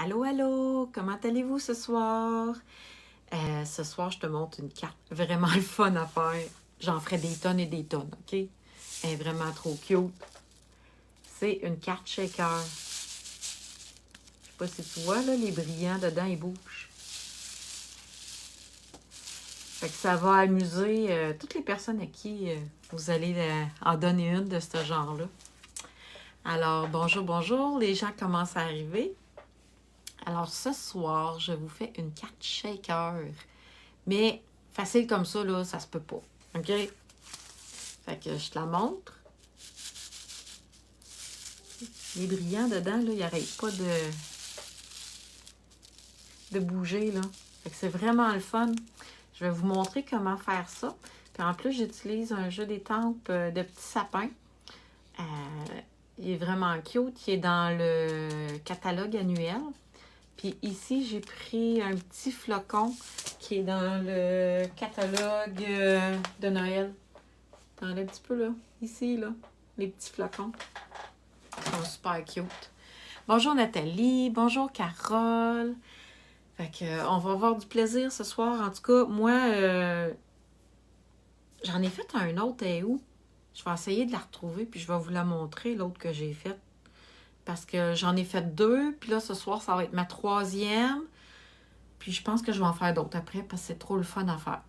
Allô, allô, comment allez-vous ce soir? Ce soir, je te montre une carte vraiment le fun à faire. J'en ferai des tonnes et des tonnes, OK? Elle est vraiment trop cute. C'est une carte shaker. Je sais pas si tu vois, là, les brillants dedans, ils bougent. Fait que ça va amuser toutes les personnes à qui vous allez en donner une de ce genre-là. Alors, bonjour, bonjour, les gens commencent à arriver. Alors, ce soir, je vous fais une carte shaker. Mais facile comme ça, là, ça se peut pas. OK? Fait que je te la montre. Les brillants dedans, là, ils n'arrêtent pas de bouger, là. Fait que c'est vraiment le fun. Je vais vous montrer comment faire ça. Puis en plus, j'utilise un jeu d'étampes de petits sapins. Il est vraiment cute. Il est dans le catalogue annuel. Puis ici, j'ai pris un petit flocon qui est dans le catalogue de Noël. T'en as un petit peu, là. Ici, là. Les petits flocons. Ils sont super cute. Bonjour Nathalie. Bonjour Carole. Fait que, on va avoir du plaisir ce soir. En tout cas, moi, j'en ai fait un autre. Et où? Je vais essayer de la retrouver, puis je vais vous la montrer, l'autre que j'ai faite. Parce que j'en ai fait deux, puis là, ce soir, ça va être ma troisième. Puis je pense que je vais en faire d'autres après, parce que c'est trop le fun à faire.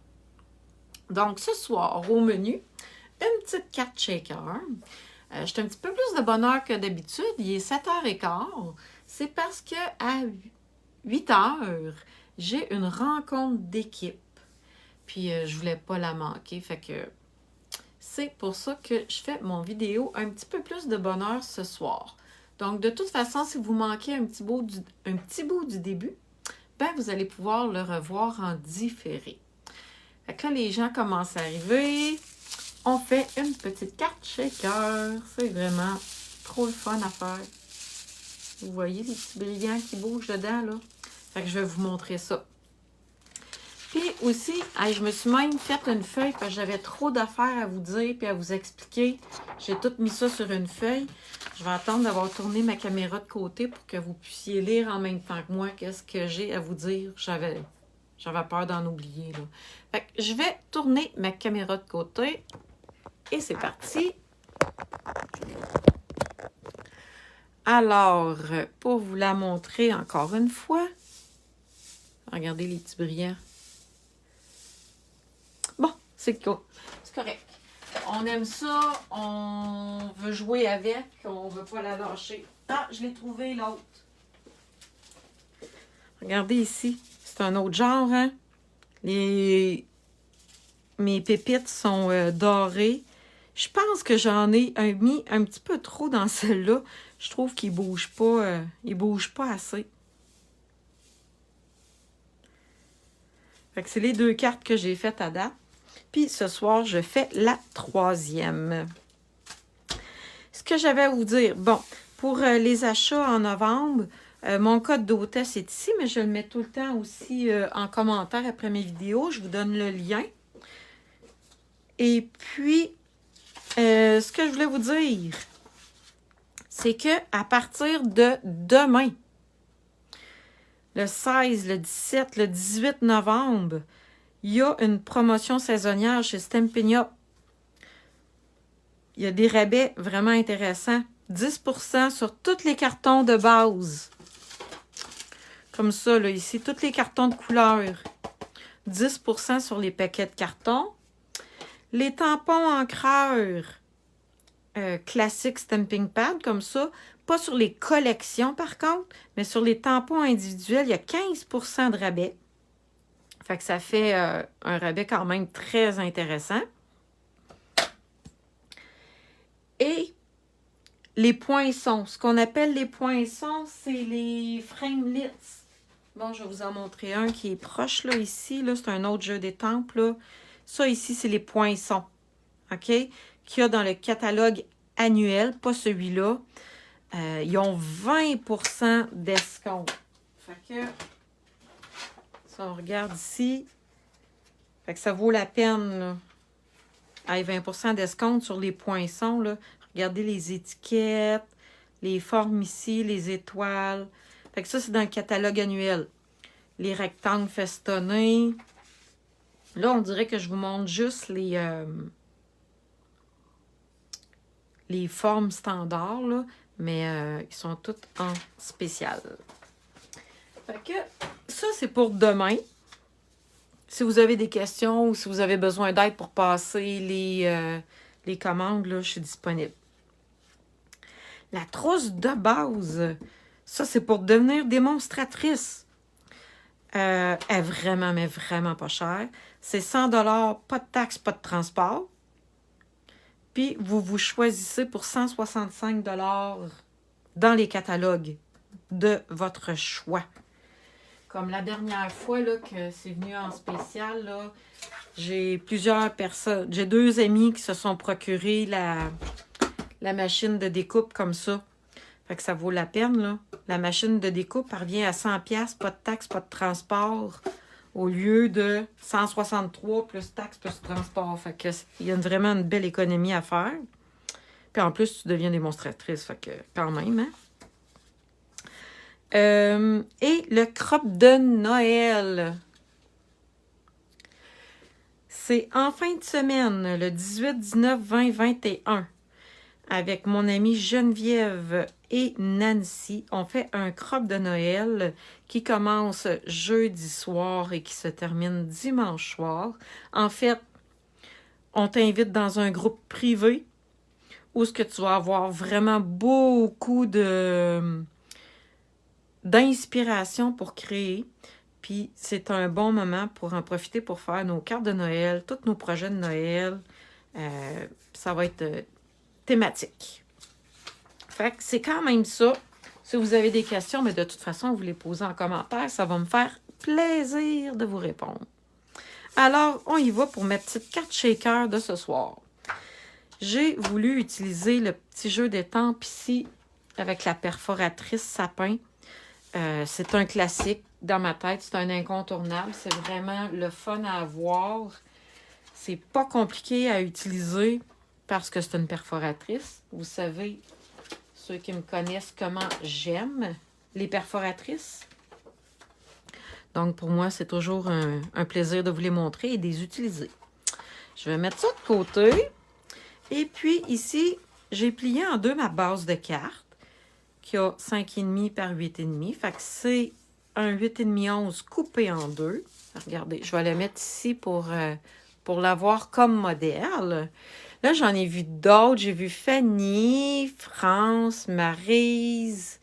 Donc, ce soir, au menu, une petite carte shaker. J'ai un petit peu plus de bonheur que d'habitude. Il est 7h15. C'est parce que à 8h, j'ai une rencontre d'équipe. Puis, je voulais pas la manquer. Fait que c'est pour ça que je fais mon vidéo un petit peu plus de bonheur ce soir. Donc, de toute façon, si vous manquez un petit bout du début, ben, vous allez pouvoir le revoir en différé. Fait que là, les gens commencent à arriver. On fait une petite carte shaker. C'est vraiment trop le fun à faire. Vous voyez les petits brillants qui bougent dedans, là? Fait que je vais vous montrer ça. Puis aussi, je me suis même fait une feuille parce que j'avais trop d'affaires à vous dire puis à vous expliquer. J'ai tout mis ça sur une feuille. Je vais attendre d'avoir tourné ma caméra de côté pour que vous puissiez lire en même temps que moi qu'est-ce que j'ai à vous dire. J'avais peur d'en oublier, là. Fait que je vais tourner ma caméra de côté. Et c'est parti. Alors, pour vous la montrer encore une fois, regardez les petits brillants. Bon, c'est cool. C'est correct. On aime ça, on veut jouer avec, on veut pas la lâcher. Ah, je l'ai trouvé l'autre. Regardez ici, c'est un autre genre, hein? Mes pépites sont dorées. Je pense que j'en ai mis un petit peu trop dans celle-là. Je trouve qu'il bouge pas, il bouge pas assez. Fait que c'est les deux cartes que j'ai faites à date. Puis ce soir, je fais la troisième. Ce que j'avais à vous dire, bon, pour les achats en novembre, mon code d'hôtesse est ici, mais je le mets tout le temps aussi en commentaire après mes vidéos. Je vous donne le lien. Et puis, ce que je voulais vous dire, c'est que à partir de demain, le 16, le 17, le 18 novembre, il y a une promotion saisonnière chez Stampin' Up. Il y a des rabais vraiment intéressants. 10% sur tous les cartons de base. Comme ça, là, ici, tous les cartons de couleur. 10% sur les paquets de carton. Les tampons encreurs classiques Stamping Pad, comme ça. Pas sur les collections, par contre, mais sur les tampons individuels, il y a 15% de rabais. Fait que ça fait un rabais quand même très intéressant. Et les poinçons. Ce qu'on appelle les poinçons, c'est les framelits. Bon, je vais vous en montrer un qui est proche, là, ici. Là, c'est un autre jeu d'étampes, là. Ça, ici, c'est les poinçons. OK? Qu'il y a dans le catalogue annuel, pas celui-là. Ils ont 20% d'escompte. Fait que, si on regarde ici, fait que ça vaut la peine, là. 20% d'escompte sur les poinçons, là. Regardez les étiquettes, les formes ici, les étoiles. Fait que ça, c'est dans le catalogue annuel. Les rectangles festonnés. Là, on dirait que je vous montre juste les formes standards, là, mais ils sont toutes en spécial. Fait que ça, c'est pour demain. Si vous avez des questions ou si vous avez besoin d'aide pour passer les commandes, là, je suis disponible. La trousse de base, ça, c'est pour devenir démonstratrice. Elle est vraiment, mais vraiment pas chère. C'est 100 $, pas de taxes, pas de transport. Puis, vous choisissez pour 165 $ dans les catalogues de votre choix. Comme la dernière fois là, que c'est venu en spécial, là, j'ai plusieurs personnes. J'ai 2 amis qui se sont procurés la machine de découpe comme ça. Fait que ça vaut la peine, là. La machine de découpe revient à 100 $, pas de taxes, pas de transport, au lieu de 163 plus taxes plus transport. Fait que il y a vraiment une belle économie à faire. Puis en plus, tu deviens démonstratrice. Fait que quand même, hein? Et le crop de Noël. C'est en fin de semaine, le 18, 19, 20, 21. Avec mon amie Geneviève et Nancy, on fait un crop de Noël qui commence jeudi soir et qui se termine dimanche soir. En fait, on t'invite dans un groupe privé où ce que tu vas avoir vraiment beaucoup d'inspiration pour créer. Puis c'est un bon moment pour en profiter pour faire nos cartes de Noël, tous nos projets de Noël. Ça va être thématique. Fait que c'est quand même ça. Si vous avez des questions, mais de toute façon, vous les posez en commentaire. Ça va me faire plaisir de vous répondre. Alors, on y va pour ma petite carte shaker de ce soir. J'ai voulu utiliser le petit jeu d'étampes ici avec la perforatrice sapin. C'est un classique dans ma tête. C'est un incontournable. C'est vraiment le fun à avoir. C'est pas compliqué à utiliser parce que c'est une perforatrice. Vous savez, ceux qui me connaissent, comment j'aime les perforatrices. Donc, pour moi, c'est toujours un plaisir de vous les montrer et de les utiliser. Je vais mettre ça de côté. Et puis, ici, j'ai plié en deux ma base de cartes qui a 5,5 par 8,5. Fait que c'est un 8,5 11 coupé en deux. Regardez, je vais le mettre ici pour l'avoir comme modèle. Là, j'en ai vu d'autres. J'ai vu Fanny, France, Maryse,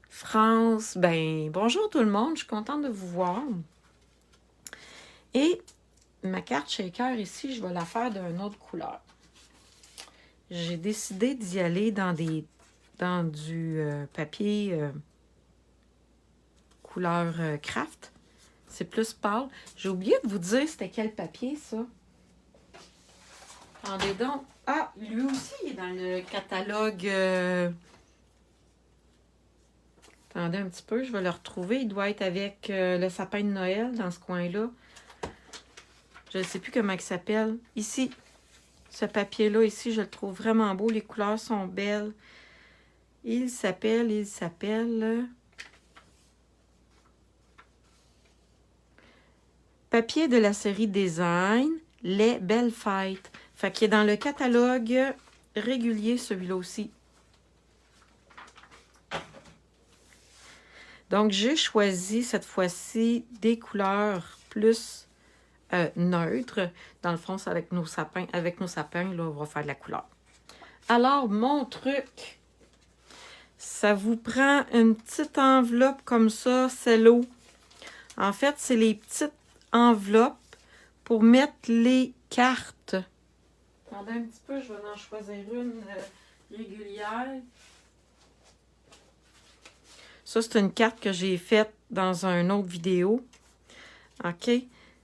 France. Ben, bonjour tout le monde. Je suis contente de vous voir. Et ma carte shaker ici, je vais la faire d'une autre couleur. J'ai décidé d'y aller dans du papier couleur craft. C'est plus pâle. J'ai oublié de vous dire c'était quel papier, ça. Attendez donc. Ah, lui aussi, il est dans le catalogue. Attendez un petit peu, je vais le retrouver. Il doit être avec le sapin de Noël dans ce coin-là. Je ne sais plus comment il s'appelle. Ici, ce papier-là, ici, je le trouve vraiment beau. Les couleurs sont belles. Il s'appelle... Papier de la série Design, Les Belles Fêtes. Fait qu'il est dans le catalogue régulier, celui-là aussi. Donc, j'ai choisi cette fois-ci des couleurs plus neutres. Dans le fond, c'est avec nos sapins. Avec nos sapins, là, on va faire de la couleur. Alors, mon truc, ça vous prend une petite enveloppe comme ça, cello. En fait, c'est les petites enveloppes pour mettre les cartes. Attendez un petit peu, je vais en choisir une régulière. Ça, c'est une carte que j'ai faite dans une autre vidéo. OK?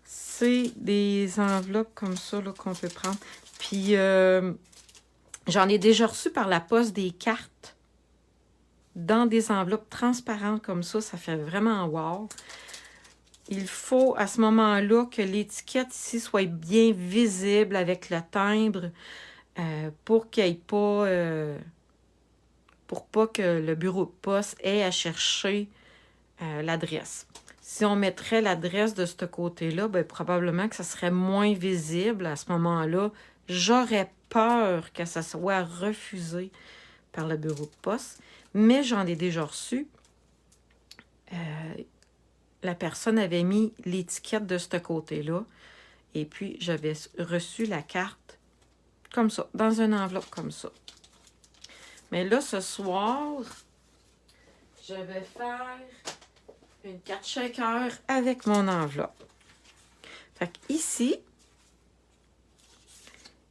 C'est des enveloppes comme ça là, qu'on peut prendre. Puis, j'en ai déjà reçu par la poste des cartes dans des enveloppes transparentes comme ça. Ça fait vraiment wow. Il faut à ce moment-là que l'étiquette ici soit bien visible avec le timbre pour qu'il n'y ait pas pour pas que le bureau de poste ait à chercher l'adresse. Si on mettrait l'adresse de ce côté-là, bien, probablement que ça serait moins visible à ce moment-là. J'aurais peur que ça soit refusé par le bureau de poste, mais j'en ai déjà reçu. La personne avait mis l'étiquette de ce côté-là, et puis j'avais reçu la carte comme ça, dans une enveloppe comme ça. Mais là, ce soir, je vais faire une carte shaker avec mon enveloppe. Fait que ici,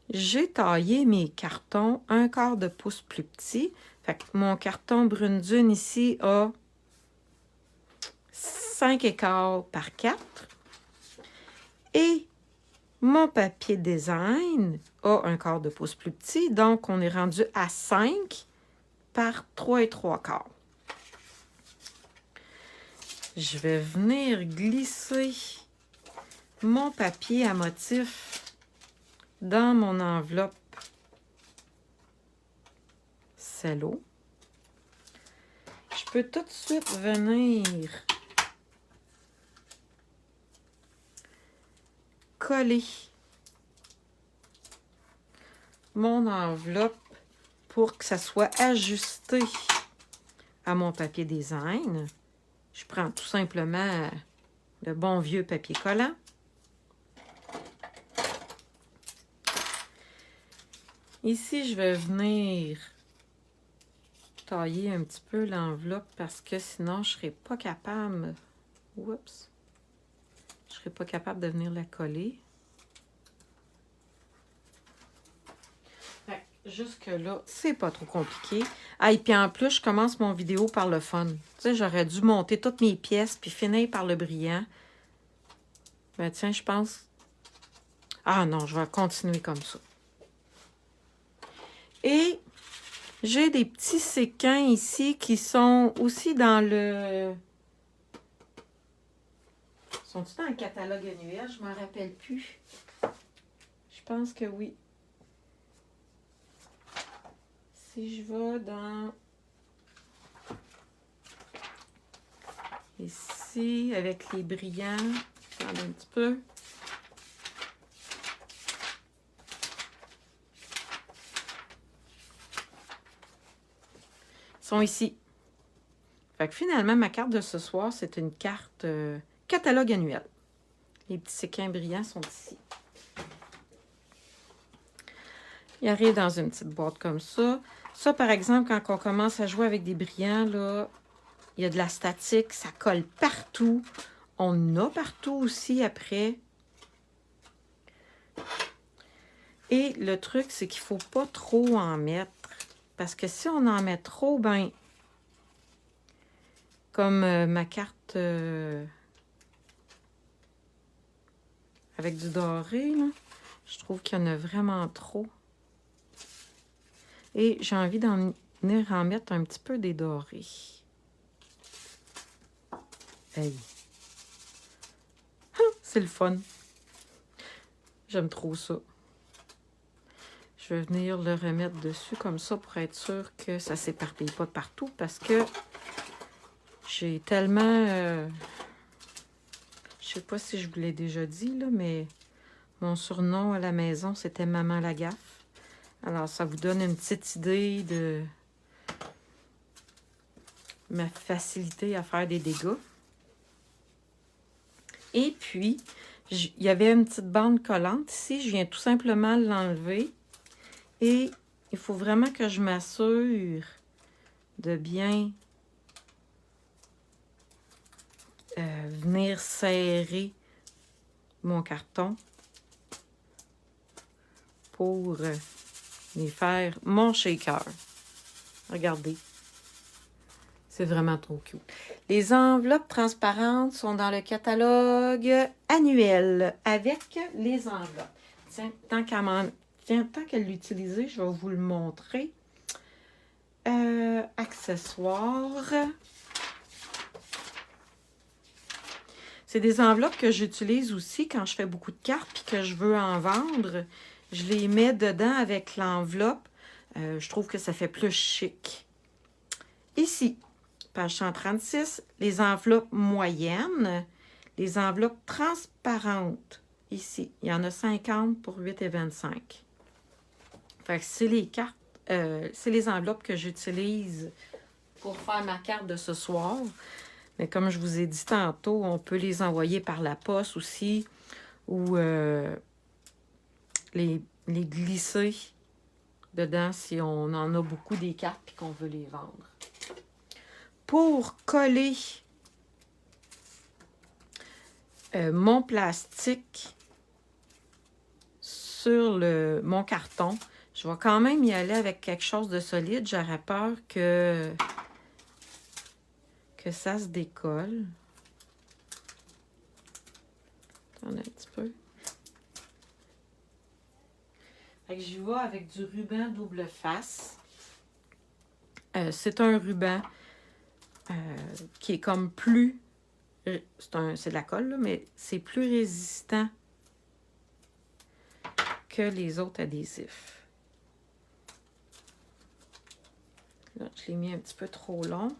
j'ai taillé mes cartons 1/4 de pouce plus petit. Fait que mon carton Brune Dune ici a 5,25 par 4. Et mon papier design a 1/4 de pouce plus petit. Donc, on est rendu à 5 par 3,75. Je vais venir glisser mon papier à motif dans mon enveloppe cello. Je peux tout de suite venir coller mon enveloppe pour que ça soit ajusté à mon papier design. Je prends tout simplement le bon vieux papier collant. Ici, je vais venir tailler un petit peu l'enveloppe parce que sinon, je ne serai pas capable. Oups! Je ne serai pas capable de venir la coller. Jusque-là, c'est pas trop compliqué. Ah, et puis en plus, je commence mon vidéo par le fun. Tu sais, j'aurais dû monter toutes mes pièces puis finir par le brillant. Ben tiens, je pense... Ah non, je vais continuer comme ça. Et j'ai des petits séquins ici qui sont aussi dans le... Sont-ils dans le catalogue annuel? Je m'en rappelle plus. Je pense que oui. Si je vais dans... Ici, avec les brillants, attendez un petit peu. Ils sont ici. Fait que finalement, ma carte de ce soir, c'est une carte catalogue annuel. Les petits séquins brillants sont ici. Il arrive dans une petite boîte comme ça. Ça, par exemple, quand on commence à jouer avec des brillants, là, il y a de la statique, ça colle partout. On en a partout aussi après. Et le truc, c'est qu'il ne faut pas trop en mettre. Parce que si on en met trop, ben, comme ma carte avec du doré, là, je trouve qu'il y en a vraiment trop. Et j'ai envie d'en venir en mettre un petit peu des dorés. Hey! C'est le fun. J'aime trop ça. Je vais venir le remettre dessus comme ça pour être sûr que ça ne s'éparpille pas de partout parce que j'ai tellement... je sais pas si je vous l'ai déjà dit, là, mais mon surnom à la maison, c'était Maman la Gaffe. Alors, ça vous donne une petite idée de ma facilité à faire des dégâts. Et puis, il y avait une petite bande collante ici. Je viens tout simplement l'enlever. Et il faut vraiment que je m'assure de bien venir serrer mon carton pour les faire mon shaker. Regardez. C'est vraiment trop cute. Les enveloppes transparentes sont dans le catalogue annuel avec les enveloppes. Tiens, tant qu'elle l'utilise, je vais vous le montrer. Accessoires. C'est des enveloppes que j'utilise aussi quand je fais beaucoup de cartes et que je veux en vendre. Je les mets dedans avec l'enveloppe. Je trouve que ça fait plus chic. Ici, page 136, les enveloppes moyennes, les enveloppes transparentes. Ici, il y en a 50 pour 8,25. Fait que c'est les cartes, c'est les enveloppes que j'utilise pour faire ma carte de ce soir. Mais comme je vous ai dit tantôt, on peut les envoyer par la poste aussi ou les glisser dedans si on en a beaucoup des cartes et qu'on veut les vendre. Pour coller mon plastique sur mon carton, je vais quand même y aller avec quelque chose de solide. J'aurais peur que ça se décolle. Attendez un petit peu. Fait que j'y vais avec du ruban double face. C'est un ruban qui est comme plus... c'est de la colle, là, mais c'est plus résistant que les autres adhésifs. Là, je l'ai mis un petit peu trop long.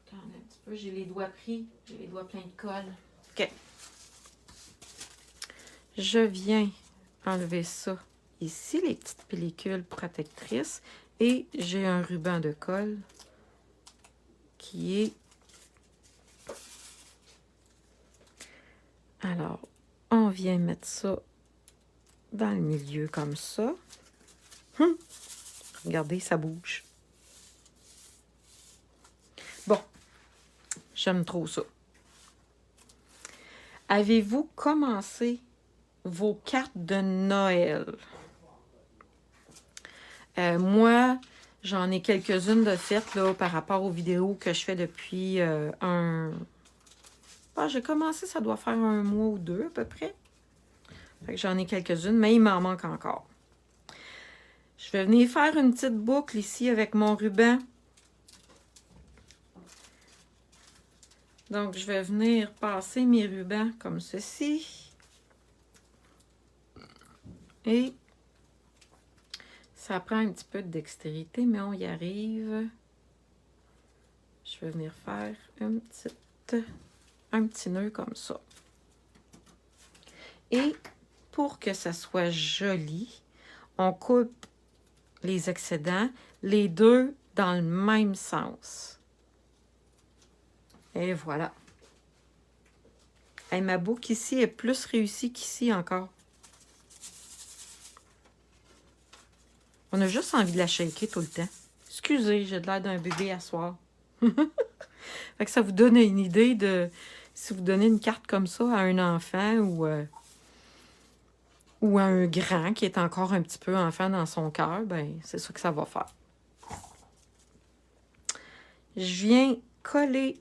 Attendez un petit peu, j'ai les doigts pris, j'ai les doigts pleins de colle. OK. Je viens enlever ça ici, les petites pellicules protectrices, et j'ai un ruban de colle qui est... Alors, on vient mettre ça dans le milieu comme ça. Regardez, ça bouge. Bon, j'aime trop ça. Avez-vous commencé vos cartes de Noël? Moi, j'en ai quelques-unes de faites là, par rapport aux vidéos que je fais depuis j'ai commencé, ça doit faire 1 mois ou 2 à peu près. Fait que j'en ai quelques-unes, mais il m'en manque encore. Je vais venir faire une petite boucle ici avec mon ruban. Donc, je vais venir passer mes rubans comme ceci. Et ça prend un petit peu de dextérité, mais on y arrive. Je vais venir faire un petit nœud comme ça. Et pour que ça soit joli, on coupe les excédents, les deux dans le même sens. Et voilà. Et ma boucle ici est plus réussie qu'ici encore. On a juste envie de la shaker tout le temps. Excusez, j'ai de l'air d'un bébé à soir. Fait que ça vous donne une idée de... Si vous donnez une carte comme ça à un enfant ou à un grand qui est encore un petit peu enfant dans son cœur, ben c'est ça que ça va faire. Je viens coller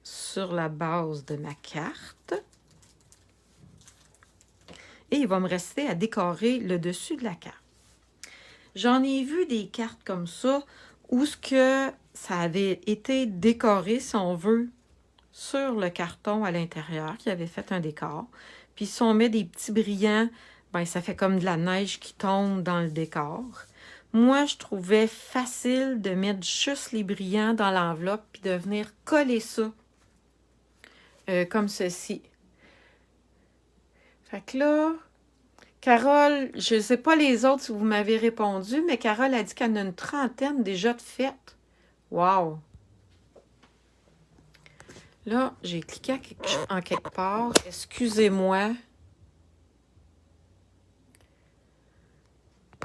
sur la base de ma carte. Et il va me rester à décorer le dessus de la carte. J'en ai vu des cartes comme ça où ce que ça avait été décoré, si on veut, sur le carton à l'intérieur, qui avait fait un décor. Puis si on met des petits brillants, ben ça fait comme de la neige qui tombe dans le décor. Moi, je trouvais facile de mettre juste les brillants dans l'enveloppe puis de venir coller ça comme ceci. Fait que là, Carole, je ne sais pas les autres si vous m'avez répondu, mais Carole a dit qu'elle en a une trentaine déjà de faites. Wow! Là, j'ai cliqué en quelque part. Excusez-moi.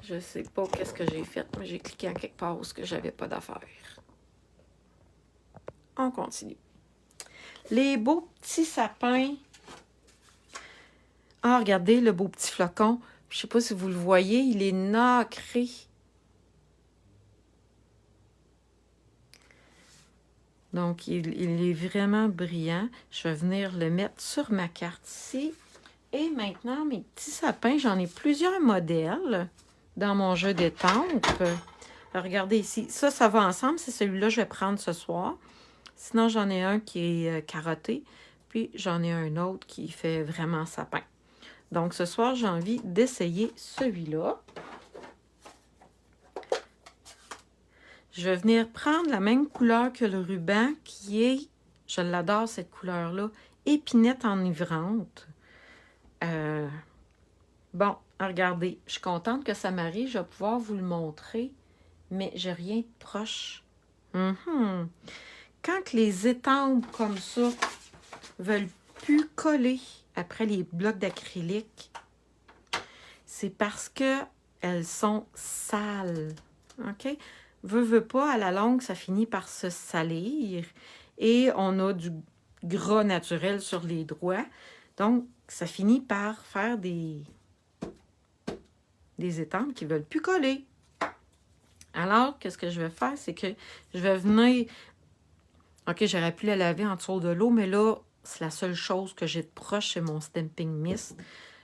Je ne sais pas qu'est-ce que j'ai fait, mais j'ai cliqué en quelque part où je n'avais pas d'affaires. On continue. Les beaux petits sapins. Ah, regardez le beau petit flocon. Je ne sais pas si vous le voyez, il est nacré. Donc, il est vraiment brillant. Je vais venir le mettre sur ma carte ici. Et maintenant, mes petits sapins, j'en ai plusieurs modèles dans mon jeu d'étampes. Regardez ici. Ça va ensemble. C'est celui-là que je vais prendre ce soir. Sinon, j'en ai un qui est carotté. Puis, j'en ai un autre qui fait vraiment sapin. Donc, ce soir, j'ai envie d'essayer celui-là. Je vais venir prendre la même couleur que le ruban qui est, je l'adore cette couleur-là, épinette enivrante. Bon, regardez, je suis contente que ça m'arrive, je vais pouvoir vous le montrer, mais j'ai rien de proche. Quand les étampes comme ça veulent plus coller après les blocs d'acrylique, c'est parce que elles sont sales. OK? Veux pas, à la longue, ça finit par se salir et on a du gras naturel sur les doigts. Donc, ça finit par faire des étampes qui ne veulent plus coller. Alors, qu'est-ce que je vais faire? C'est que je vais venir... OK, j'aurais pu la laver en dessous de l'eau, mais là, c'est la seule chose que j'ai de proche, c'est mon Stamping Mist.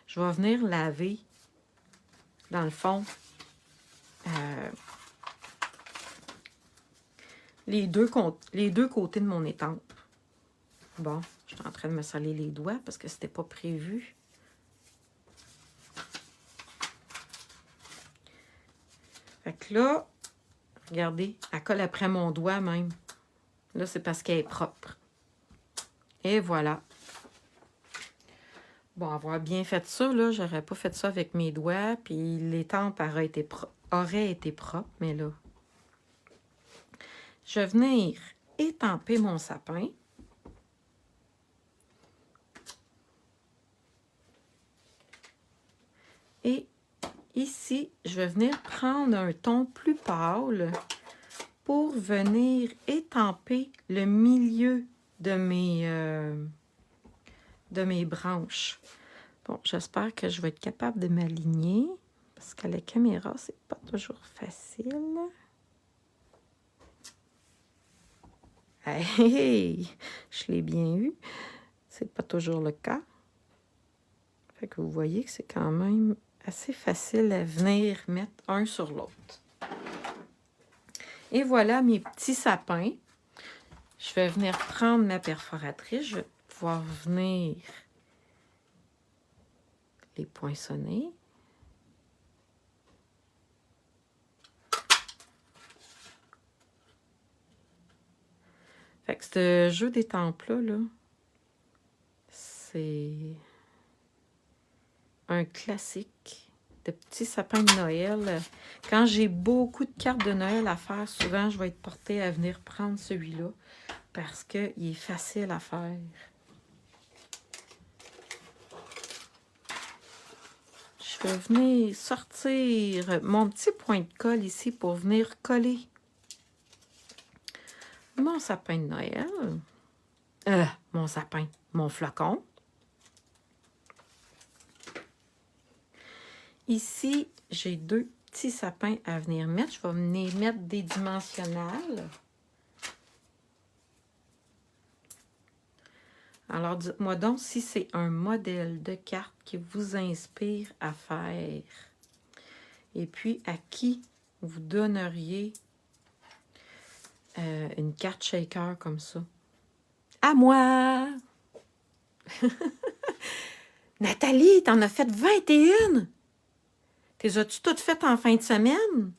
Je vais venir laver, dans le fond, les deux côtés de mon étampe. Bon, je suis en train de me saler les doigts parce que c'était pas prévu. Fait que là, regardez, elle colle après mon doigt même. Là, c'est parce qu'elle est propre. Et voilà. Bon, avoir bien fait ça, là, j'aurais pas fait ça avec mes doigts, puis l'étampe aurait été propre, mais là, je vais venir étamper mon sapin. Et ici, je vais venir prendre un ton plus pâle pour venir étamper le milieu de mes branches. Bon, j'espère que je vais être capable de m'aligner parce qu'à la caméra, c'est pas toujours facile. Hey, je l'ai bien eu. C'est pas toujours le cas. Fait que vous voyez que c'est quand même assez facile à venir mettre un sur l'autre. Et voilà mes petits sapins. Je vais venir prendre ma perforatrice. Je vais pouvoir venir les poinçonner. Fait que ce jeu d'étampes-là, là, c'est un classique de petits sapins de Noël. Quand j'ai beaucoup de cartes de Noël à faire, souvent, je vais être portée à venir prendre celui-là parce qu'il est facile à faire. Je vais venir sortir mon petit point de colle ici pour venir coller mon sapin de Noël. Mon sapin, mon flacon. Ici, j'ai deux petits sapins à venir mettre. Je vais venir mettre des dimensionnels. Alors, dites-moi donc si c'est un modèle de carte qui vous inspire à faire. Et puis, à qui vous donneriez une carte shaker comme ça? À moi! Nathalie, t'en as fait 21! T'es as-tu toutes faites en fin de semaine?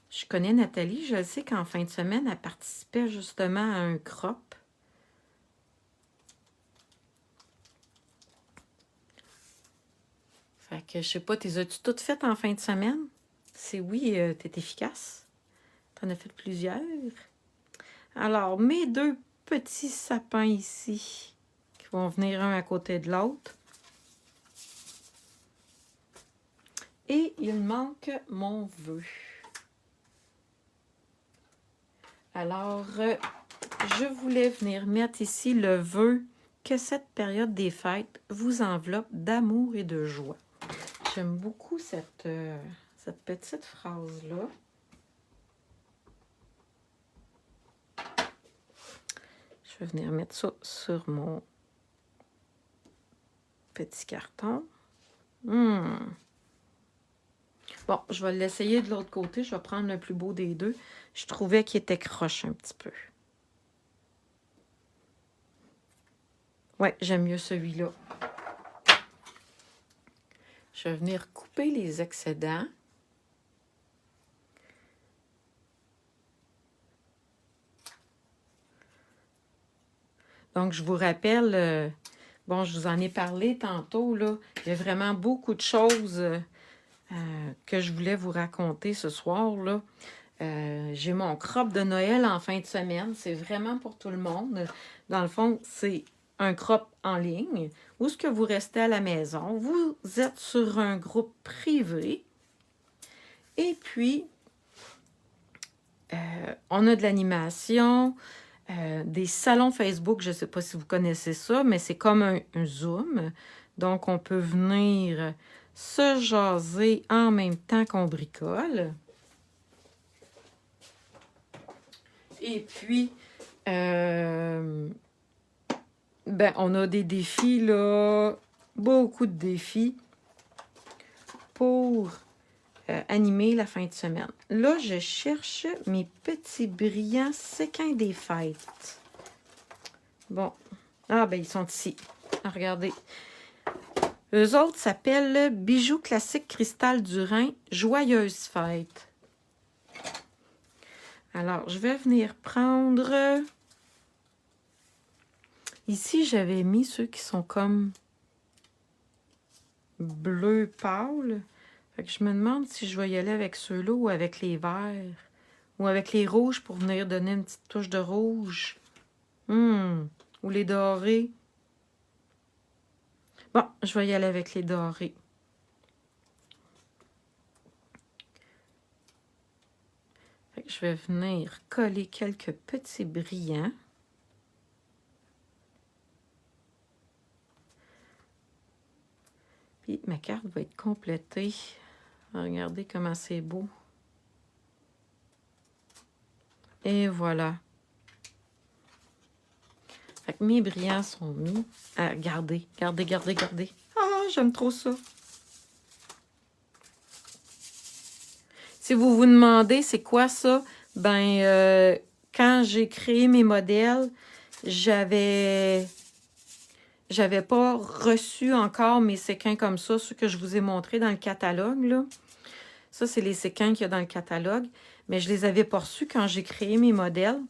Je connais Nathalie, je sais qu'en fin de semaine, elle participait justement à un crop. Fait que je sais pas, t'es as-tu toutes faites en fin de semaine? Si oui, t'es efficace. T'en as fait plusieurs. Alors, mes deux petits sapins ici, qui vont venir un à côté de l'autre. Et il manque mon vœu. Alors, je voulais venir mettre ici le vœu que cette période des fêtes vous enveloppe d'amour et de joie. J'aime beaucoup cette petite phrase-là. Je vais venir mettre ça sur mon petit carton. Bon, je vais l'essayer de l'autre côté. Je vais prendre le plus beau des deux. Je trouvais qu'il était croche un petit peu. Ouais, j'aime mieux celui-là. Je vais venir couper les excédents. Donc, je vous rappelle, bon, je vous en ai parlé tantôt, là. Il y a vraiment beaucoup de choses que je voulais vous raconter ce soir, là. J'ai mon crop de Noël en fin de semaine. C'est vraiment pour tout le monde. Dans le fond, c'est un crop en ligne où est-ce que vous restez à la maison. Vous êtes sur un groupe privé. Et puis, on a de l'animation, des salons Facebook. Je ne sais pas si vous connaissez ça, mais c'est comme un Zoom. Donc, on peut venir se jaser en même temps qu'on bricole. Et puis, ben, on a des défis, là, beaucoup de défis pour animer la fin de semaine. Là, je cherche mes petits brillants séquins des fêtes. Bon. Ah, ben, ils sont ici. Ah, regardez. Eux autres s'appellent Bijoux classiques Cristal du Rhin, Joyeuse fête. Alors, je vais venir prendre... Ici, j'avais mis ceux qui sont comme bleu pâle. Fait que je me demande si je vais y aller avec ceux-là ou avec les verts. Ou avec les rouges pour venir donner une petite touche de rouge. Ou les dorés. Bon, je vais y aller avec les dorés. Fait que je vais venir coller quelques petits brillants. Puis ma carte va être complétée. Regardez comment c'est beau. Et voilà. Fait que mes brillants sont mis. Regardez. Ah, j'aime trop ça. Si vous vous demandez c'est quoi ça, ben quand j'ai créé mes modèles, j'avais pas reçu encore mes séquins comme ça, ceux que je vous ai montrés dans le catalogue, là. Ça, c'est les séquins qu'il y a dans le catalogue. Mais je les avais pas reçus quand j'ai créé mes modèles.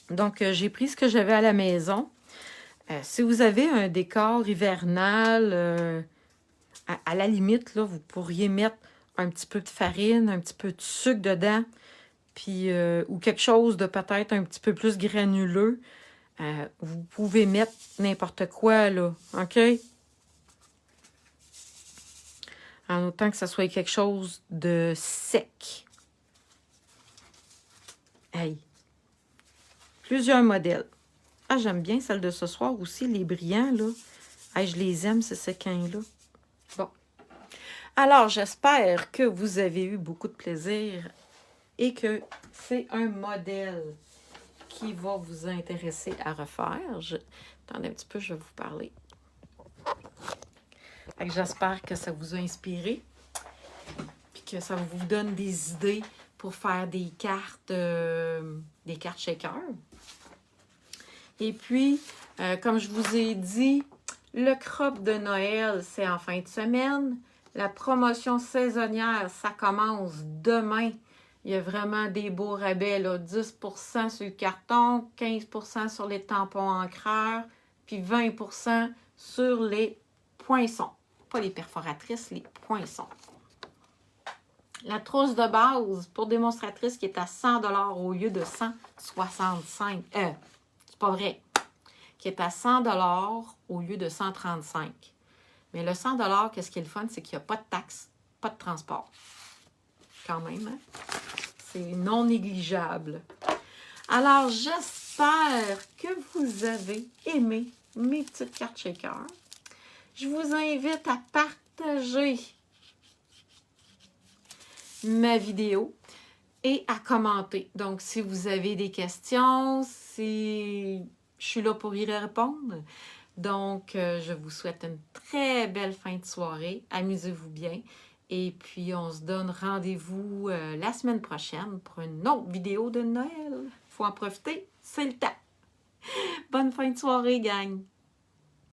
Donc, j'ai pris ce que j'avais à la maison. Si vous avez un décor hivernal, à la limite, là, vous pourriez mettre un petit peu de farine, un petit peu de sucre dedans, puis, ou quelque chose de peut-être un petit peu plus granuleux. Vous pouvez mettre n'importe quoi, là, OK? En autant que ça soit quelque chose de sec. Hey! Plusieurs modèles. Ah, j'aime bien celle de ce soir aussi, les brillants, là. Hey, je les aime, ces séquins-là. Bon. Alors, j'espère que vous avez eu beaucoup de plaisir et que c'est un modèle qui va vous intéresser à refaire. Attendez un petit peu, je vais vous parler. J'espère que ça vous a inspiré puis que ça vous donne des idées pour faire des cartes shaker. Et puis, comme je vous ai dit, le crop de Noël, c'est en fin de semaine. La promotion saisonnière, ça commence demain. Il y a vraiment des beaux rabais, là, 10% sur le carton, 15% sur les tampons encreurs, puis 20% sur les poinçons. Pas les perforatrices, les poinçons. La trousse de base pour démonstratrice qui est à 100 $ au lieu de 165. C'est pas vrai. Qui est à 100 $ au lieu de 135. Mais le 100 $, qu'est-ce qui est le fun, c'est qu'il n'y a pas de taxe, pas de transport. Quand même, hein? C'est non négligeable. Alors, j'espère que vous avez aimé mes petites cartes shaker. Je vous invite à partager ma vidéo et à commenter. Donc, si vous avez des questions, je suis là pour y répondre. Donc, je vous souhaite une très belle fin de soirée. Amusez-vous bien. Et puis, on se donne rendez-vous la semaine prochaine pour une autre vidéo de Noël. Il faut en profiter, c'est le temps. Bonne fin de soirée, gang!